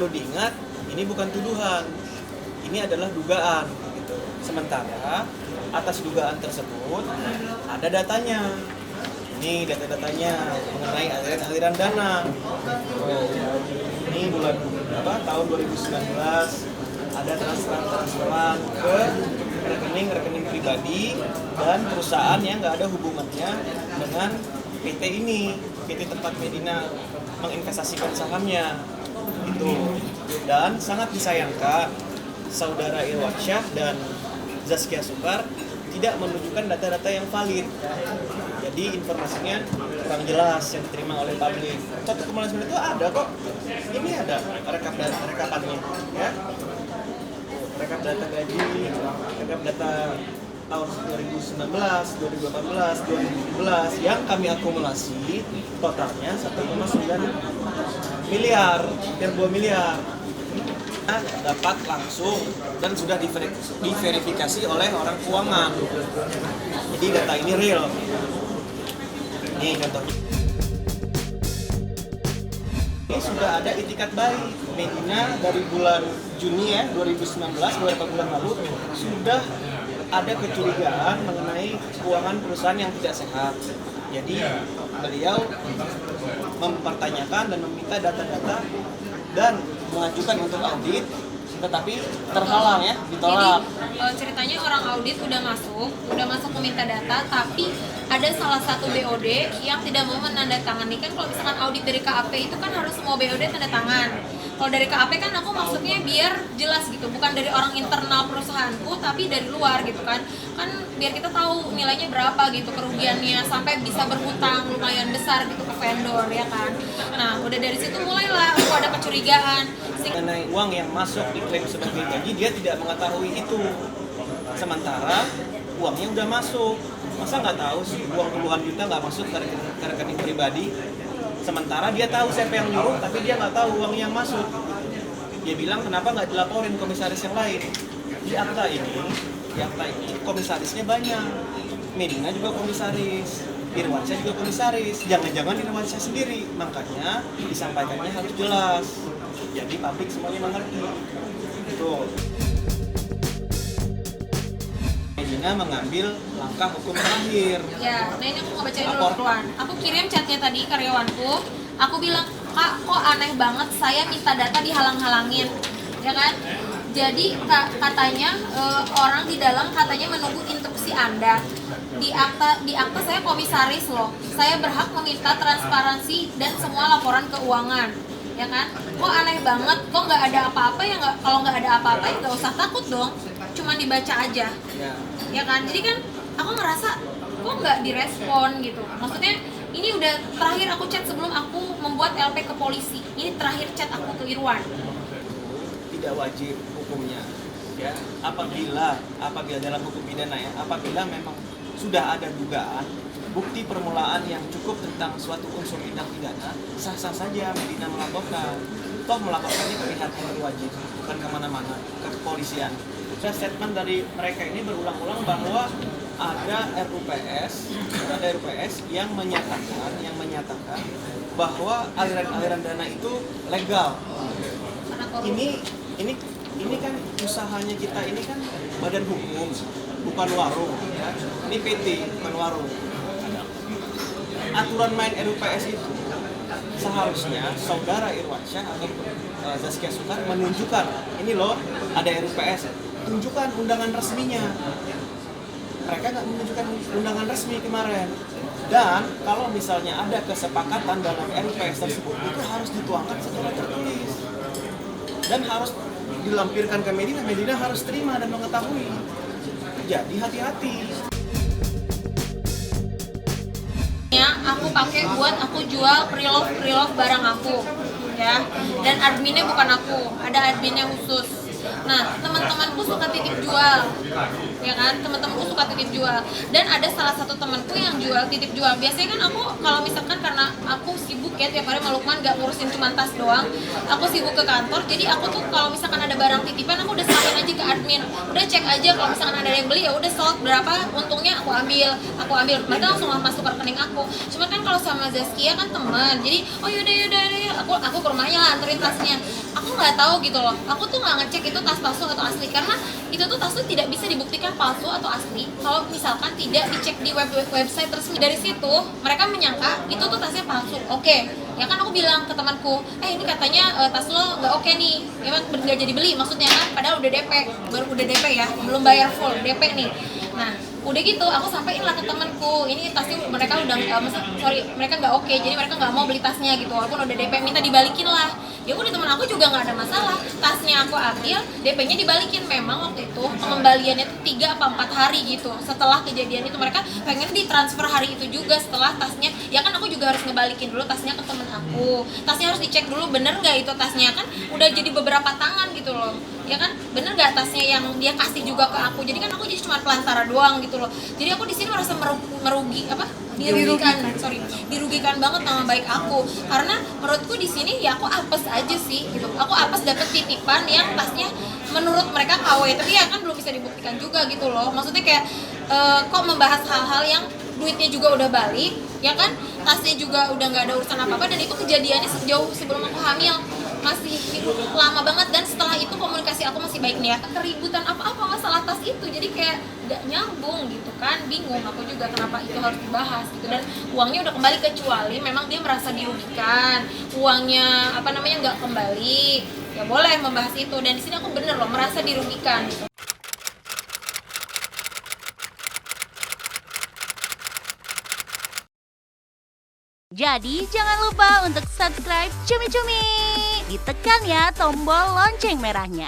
perlu diingat, ini bukan tuduhan, ini adalah dugaan gitu. Sementara atas dugaan tersebut ada datanya. Ini data-datanya mengenai aliran dana. Ini bulan tahun 2019 ada transferan ke rekening pribadi dan perusahaan yang nggak ada hubungannya dengan PT ini, PT tempat Medina menginvestasikan sahamnya itu. Dan sangat disayangkan saudara Irwansyah dan Zaskia Sukar tidak menunjukkan data-data yang valid. Jadi informasinya kurang jelas yang diterima oleh publik. Contoh kemarin itu ada kok. Ini ada rekapannya, ya. Rekap data gaji, rekap data tahun 2019, 2018, 2017 yang kami akumulasi totalnya 1,9 miliar, hampir 2 miliar. Dapat langsung dan sudah diverifikasi oleh orang keuangan. Jadi data ini real. Ini contohnya. Ini sudah ada itikat baik Medina dari bulan Juni 2019, beberapa bulan lalu sudah ada kecurigaan mengenai keuangan perusahaan yang tidak sehat. Jadi beliau mempertanyakan dan meminta data-data dan mengajukan untuk audit, tetapi terhalang ditolak. Jadi ceritanya orang audit udah masuk meminta data, tapi ada salah satu BOD yang tidak mau menandatangani. Kan kalau misalkan audit dari KAP itu kan harus semua BOD tanda tangan. Kalau dari KAP kan aku maksudnya biar jelas gitu, bukan dari orang internal perusahaanku, tapi dari luar gitu kan biar kita tahu nilainya berapa gitu, kerugiannya, sampai bisa berhutang lumayan besar gitu ke vendor ya kan. Nah udah dari situ mulailah aku ada kecurigaan. Mengenai uang yang masuk diklaim sebagai gaji, dia tidak mengetahui itu. Sementara uangnya udah masuk. Masa nggak tahu sih uang puluhan juta nggak masuk ke rekening pribadi? Sementara dia tahu siapa yang nyuruh, tapi dia nggak tahu uang yang masuk. Dia bilang kenapa nggak dilaporin komisaris yang lain? Di akta ini komisarisnya banyak. Medina juga komisaris, Irwansyah juga komisaris. Jangan-jangan Irwansyah sendiri, makanya disampaikannya harus jelas. Jadi publik semuanya mengerti. Betul. Medina mengambil langkah hukum terakhir. Ya, nah ini aku mau bacain dulu keluar. Aku kirim chatnya tadi karyawanku. Aku bilang, Kak, kok aneh banget saya minta data dihalang-halangin, ya kan? Jadi katanya orang di dalam katanya menunggu instruksi Anda. Di akta saya komisaris loh. Saya berhak meminta transparansi dan semua laporan keuangan. Ya kan? Kok aneh banget, kok nggak ada apa-apa ya nggak? Kalau nggak ada apa-apa ya nggak usah takut dong, cuma dibaca aja, ya kan? Jadi kan aku ngerasa kok nggak direspon gitu. Maksudnya ini udah terakhir aku chat sebelum aku membuat LP ke polisi. Ini terakhir chat aku ke Irwan. Tidak wajib hukumnya, ya. Apabila dalam hukum pidana apabila memang sudah ada dugaan bukti permulaan yang cukup tentang suatu unsur tindak pidana, sah-sah saja Medina melaporkan. Toh melaporkannya ke pihak yang berwajib, bukan kemana-mana, ke kepolisian. Statement dari mereka ini berulang-ulang bahwa ada RUPS yang menyatakan bahwa aliran dana itu legal. Ini kan usahanya kita ini kan badan hukum, bukan warung, ya. Ini PT, bukan warung. Aturan main RUPS itu seharusnya saudara Irwansyah atau Zaskia Sukar menunjukkan, ini loh ada RUPS, tunjukkan undangan resminya. Mereka nggak menunjukkan undangan resmi kemarin. Dan kalau misalnya ada kesepakatan dalam RUPS tersebut, itu harus dituangkan secara tertulis dan harus dilampirkan ke Medina harus terima dan mengetahui. Jadi hati-hati. Aku pakai buat aku jual pre-love barang aku, ya. Dan adminnya bukan aku, ada adminnya khusus. Nah, teman-temanku suka titip jual. ya kan, teman-temanku suka titip jual. Dan ada salah satu temanku yang jual titip jual. Biasanya kan aku kalau misalkan karena aku sibuk ya tiap hari sama Lukman, gak ngurusin cuma tas doang, aku sibuk ke kantor, jadi aku tuh kalau misalkan ada barang titipan aku udah serahin aja ke admin, udah cek aja kalau misalkan ada yang beli ya udah sold berapa untungnya aku ambil, mereka langsung masuk ke rekening aku. Cuma kan kalau sama Zaskia kan teman, jadi oh yaudah aku ke rumahnya lah anterin tasnya. Aku nggak tahu gitu loh, aku tuh nggak ngecek itu tas palsu atau asli, karena itu tuh tas tuh tidak bisa dibuktikan palsu atau asli kalau misalkan tidak dicek di website resmi. Dari situ mereka menyangka itu tuh tasnya palsu. Oke, ya kan aku bilang ke temanku, ini katanya tas lo nggak oke nih, emang nggak jadi beli maksudnya kan, padahal udah DP, baru udah DP ya, belum bayar full DP nih. Nah udah gitu aku sampaikan lah ke temanku, ini tasnya mereka udah mereka nggak oke, jadi mereka nggak mau beli tasnya gitu, walaupun udah DP, minta dibalikin lah. Ya udah, teman aku juga nggak ada masalah, tasnya aku ambil, DP-nya dibalikin. Memang waktu itu pengembaliannya tuh 3 apa 4 hari gitu setelah kejadian itu. Mereka pengen ditransfer hari itu juga setelah tasnya, ya kan aku juga harus ngebalikin dulu tasnya ke temen aku, tasnya harus dicek dulu bener nggak itu tasnya, kan udah jadi beberapa tangan gitu loh, ya kan, bener nggak tasnya yang dia kasih juga ke aku. Jadi kan aku jadi cuma pelantara doang gitu loh. Jadi aku di sini merasa dirugikan banget nama baik aku, karena menurutku di sini ya aku apes aja sih gitu. Aku apes dapet titipan yang tasnya menurut mereka KW, tapi ya kan belum bisa dibuktikan juga gitu loh. Maksudnya kayak kok membahas hal-hal yang duitnya juga udah balik, ya kan, tasnya juga udah nggak ada urusan apa-apa, dan itu kejadiannya sejauh sebelum aku hamil, masih lama banget. Dan setelah itu komunikasi aku masih baik nih ya, keributan apa-apa masalah tas itu, jadi kayak gak nyambung gitu kan, bingung aku juga kenapa itu harus dibahas gitu. Dan uangnya udah kembali, kecuali memang dia merasa dirugikan, uangnya nggak kembali, ya boleh membahas itu. Dan di sini aku bener loh merasa dirugikan gitu. Jadi jangan lupa untuk subscribe Cumi Cumi. Ditekan ya tombol lonceng merahnya.